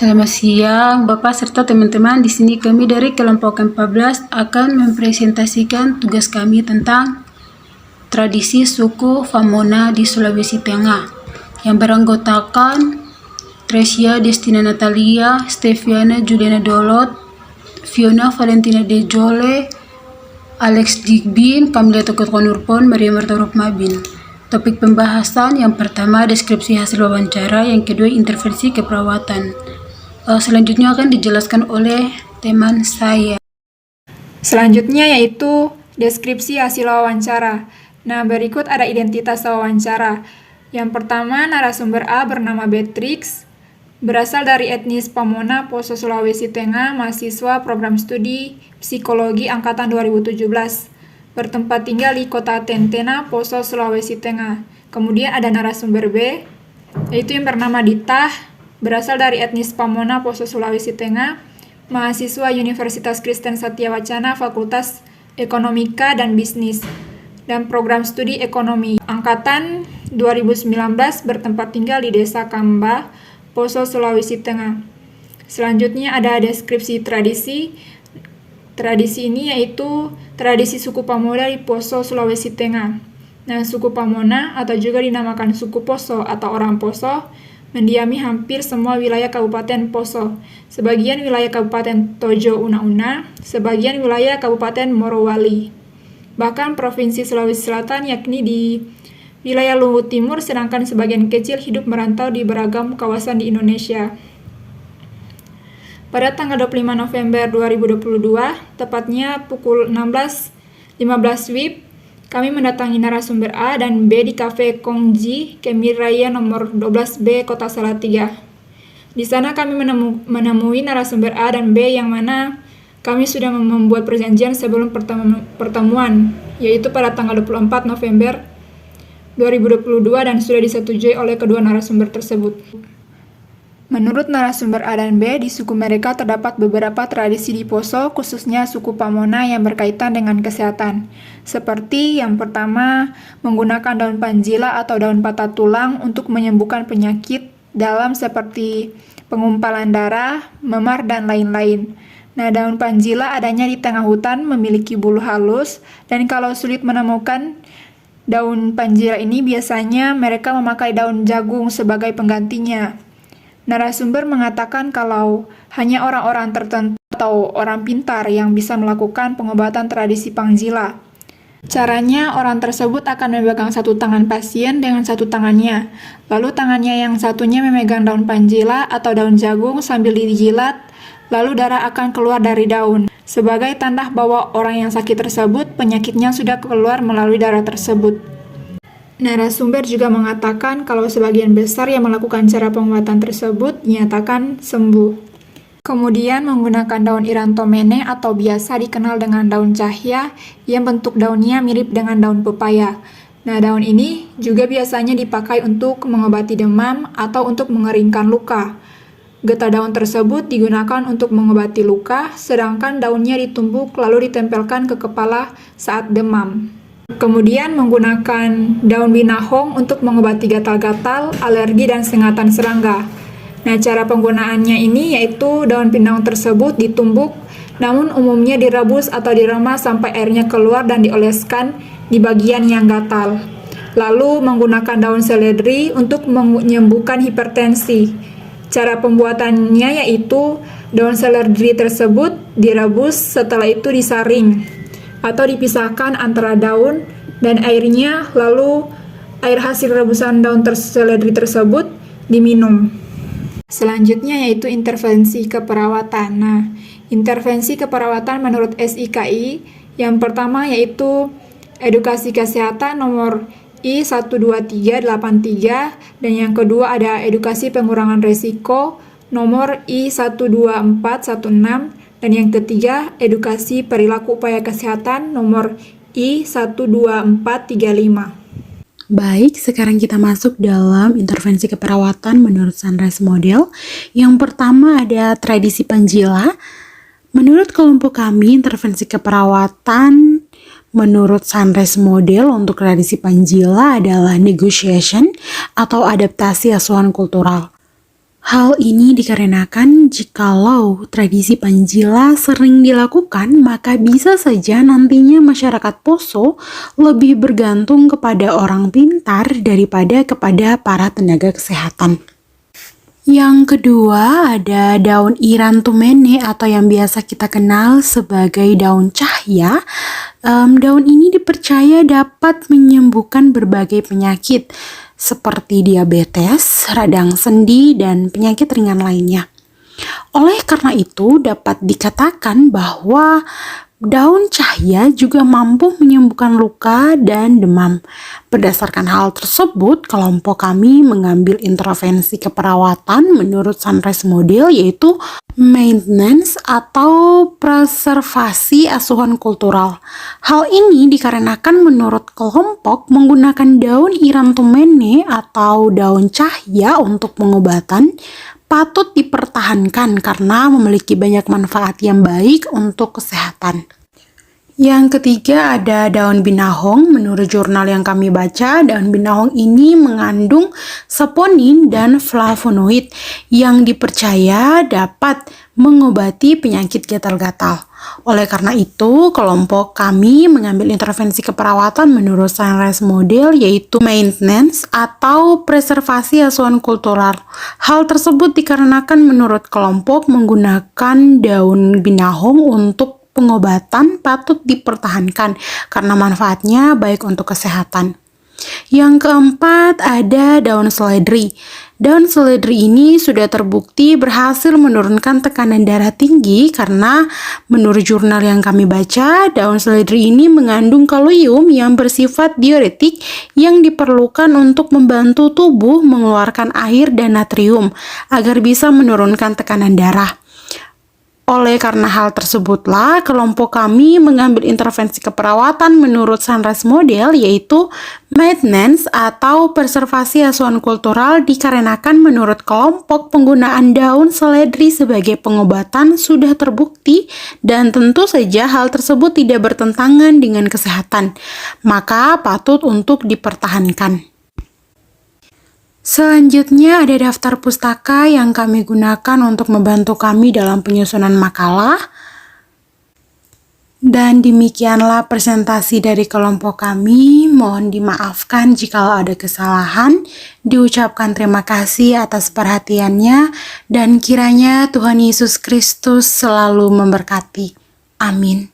Selamat siang, Bapak serta teman-teman. Di sini kami dari kelompok 14 akan mempresentasikan tugas kami tentang tradisi suku Famona di Sulawesi Tengah yang beranggotakan Tresia Destina Natalia, Steviana Juliana Dolot, Fiona Valentina De Jole, Alex Digbin, Kamila Tokotonurpon, Maria Marta Rukmabin. Topik pembahasan yang pertama deskripsi hasil wawancara, yang kedua intervensi keperawatan. Selanjutnya akan dijelaskan oleh teman saya. Selanjutnya yaitu deskripsi hasil wawancara. Nah, berikut ada identitas wawancara. Yang pertama, narasumber A bernama Beatrix, berasal dari etnis Pamona, Poso, Sulawesi Tengah, mahasiswa program studi psikologi angkatan 2017, bertempat tinggal di kota Tentena, Poso, Sulawesi Tengah. Kemudian ada narasumber B, yaitu yang bernama Dita, berasal dari etnis Pamona, Poso, Sulawesi Tengah, mahasiswa Universitas Kristen Satya Wacana, Fakultas Ekonomika dan Bisnis, dan program studi ekonomi angkatan 2019, bertempat tinggal di Desa Kamba, Poso, Sulawesi Tengah. Selanjutnya ada deskripsi tradisi. Tradisi ini yaitu tradisi suku Pamona di Poso, Sulawesi Tengah. Nah, suku Pamona atau juga dinamakan suku Poso atau orang Poso mendiami hampir semua wilayah Kabupaten Poso, sebagian wilayah Kabupaten Tojo Una-Una, sebagian wilayah Kabupaten Morowali. Bahkan Provinsi Sulawesi Selatan yakni di wilayah Luwu Timur, sedangkan sebagian kecil hidup merantau di beragam kawasan di Indonesia. Pada tanggal 25 November 2022, tepatnya pukul 16.15 WIB, kami mendatangi narasumber A dan B di Cafe Kongji, Kemiri Raya nomor 12B, Kota Salatiga. Di sana kami menemui narasumber A dan B yang mana kami sudah membuat perjanjian sebelum pertemuan, yaitu pada tanggal 24 November 2022 dan sudah disetujui oleh kedua narasumber tersebut. Menurut narasumber A dan B, di suku mereka terdapat beberapa tradisi di Poso, khususnya suku Pamona yang berkaitan dengan kesehatan. Seperti yang pertama, menggunakan daun panjila atau daun patah tulang untuk menyembuhkan penyakit dalam seperti pengumpalan darah, memar, dan lain-lain. Nah, daun panjila adanya di tengah hutan, memiliki bulu halus, dan kalau sulit menemukan daun panjila ini, biasanya mereka memakai daun jagung sebagai penggantinya. Narasumber mengatakan kalau hanya orang-orang tertentu atau orang pintar yang bisa melakukan pengobatan tradisi pangjila. Caranya, orang tersebut akan memegang satu tangan pasien dengan satu tangannya, lalu tangannya yang satunya memegang daun panjila atau daun jagung sambil dijilat, lalu darah akan keluar dari daun. Sebagai tanda bahwa orang yang sakit tersebut, penyakitnya sudah keluar melalui darah tersebut. Narasumber juga mengatakan kalau sebagian besar yang melakukan cara pengobatan tersebut dinyatakan sembuh. Kemudian menggunakan daun irantomene atau biasa dikenal dengan daun cahya yang bentuk daunnya mirip dengan daun pepaya. Nah, daun ini juga biasanya dipakai untuk mengobati demam atau untuk mengeringkan luka. Getah daun tersebut digunakan untuk mengobati luka, sedangkan daunnya ditumbuk lalu ditempelkan ke kepala saat demam. Kemudian menggunakan daun binahong untuk mengobati gatal-gatal, alergi, dan sengatan serangga. Nah, cara penggunaannya ini yaitu daun binahong tersebut ditumbuk, namun umumnya direbus atau diremas sampai airnya keluar dan dioleskan di bagian yang gatal. Lalu menggunakan daun seledri untuk menyembuhkan hipertensi. Cara pembuatannya yaitu daun seledri tersebut direbus, setelah itu disaring atau dipisahkan antara daun dan airnya, lalu air hasil rebusan daun seledri tersebut diminum. Selanjutnya yaitu intervensi keperawatan. Nah, intervensi keperawatan menurut SIKI yang pertama yaitu edukasi kesehatan nomor I12383, dan yang kedua ada edukasi pengurangan resiko nomor I12416, dan yang ketiga, edukasi perilaku upaya kesehatan nomor I12435. Baik, sekarang kita masuk dalam intervensi keperawatan menurut Sunrise Model. Yang pertama ada tradisi panjila. Menurut kelompok kami, intervensi keperawatan menurut Sunrise Model untuk tradisi panjila adalah negotiation atau adaptasi asuhan kultural. Hal ini dikarenakan jikalau tradisi Panjila sering dilakukan, maka bisa saja nantinya masyarakat Poso lebih bergantung kepada orang pintar daripada kepada para tenaga kesehatan. Yang kedua ada daun Irantumene atau yang biasa kita kenal sebagai daun cahya. Daun ini dipercaya dapat menyembuhkan berbagai penyakit seperti diabetes, radang sendi, dan penyakit ringan lainnya. Oleh karena itu, dapat dikatakan bahwa daun cahya juga mampu menyembuhkan luka dan demam. Berdasarkan hal tersebut, kelompok kami mengambil intervensi keperawatan menurut Sunrise Model, yaitu maintenance atau preservasi asuhan kultural. Hal ini dikarenakan menurut kelompok menggunakan daun Irantumene atau daun cahya untuk pengobatan patut dipertahankan karena memiliki banyak manfaat yang baik untuk kesehatan. Yang ketiga ada daun binahong. Menurut jurnal yang kami baca, daun binahong ini mengandung saponin dan flavonoid yang dipercaya dapat mengobati penyakit gatal-gatal. Oleh karena itu, kelompok kami mengambil intervensi keperawatan menurut Sunrise Model, yaitu maintenance atau preservasi asuhan kultural. Hal tersebut dikarenakan menurut kelompok menggunakan daun binahong untuk pengobatan patut dipertahankan karena manfaatnya baik untuk kesehatan. Yang keempat ada daun seledri. Daun seledri ini sudah terbukti berhasil menurunkan tekanan darah tinggi karena menurut jurnal yang kami baca, daun seledri ini mengandung kalium yang bersifat diuretik yang diperlukan untuk membantu tubuh mengeluarkan air dan natrium agar bisa menurunkan tekanan darah. Oleh karena hal tersebutlah, kelompok kami mengambil intervensi keperawatan menurut Sunrise Model, yaitu maintenance atau preservasi asuhan kultural dikarenakan menurut kelompok penggunaan daun seledri sebagai pengobatan sudah terbukti dan tentu saja hal tersebut tidak bertentangan dengan kesehatan, maka patut untuk dipertahankan. Selanjutnya ada daftar pustaka yang kami gunakan untuk membantu kami dalam penyusunan makalah. Dan demikianlah presentasi dari kelompok kami. Mohon dimaafkan jika ada kesalahan. Diucapkan terima kasih atas perhatiannya dan kiranya Tuhan Yesus Kristus selalu memberkati. Amin.